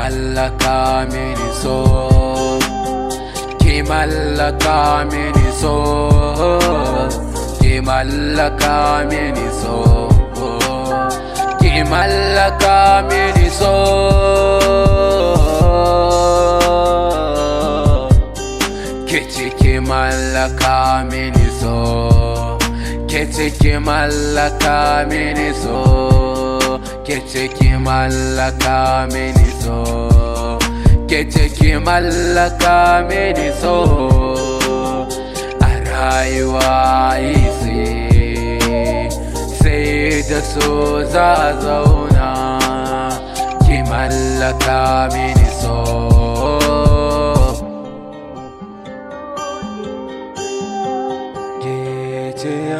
mallaka mini so, ki mallaka mini so, ki mallaka mini so, ki mallaka mini so. Ki mallaka mini so, ki mallaka mini so, ki mallaka mini so, ki mallaka mini so. A rayuwa sai da so za zauna, ki mallaka mini so. Ke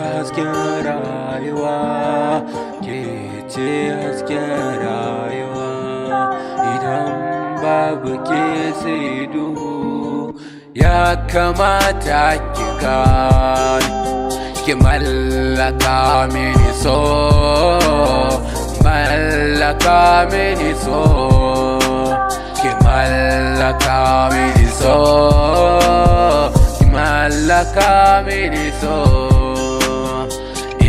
hasken rayuwa, ke ce hasken rayuwa. Idan babu ke sai duhu, ya kamata ki gane. Ki mallaka mini so, mallaka mini so, ki mallaka mini so, ki mallaka mini so.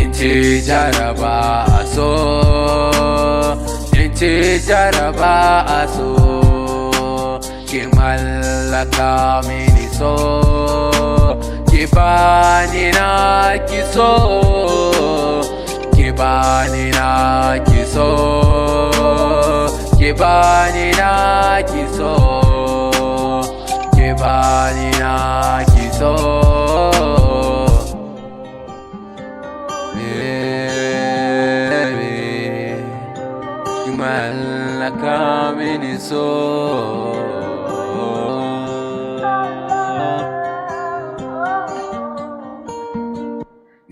Inci jaraba so, inci jaraba so, ki mallaka mini so, ki bani na ki so, ki bani na ki so, ki bani na ki so, ki bani na ki so. Ki mallaka mini so.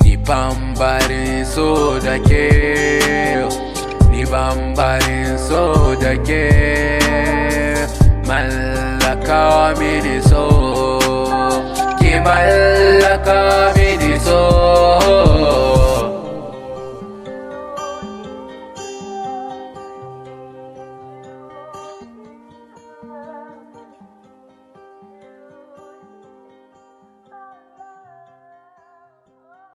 Ni bambarin so da ke, ni bambarin so da ke. Mallaka mini so, ki mallaka mini so.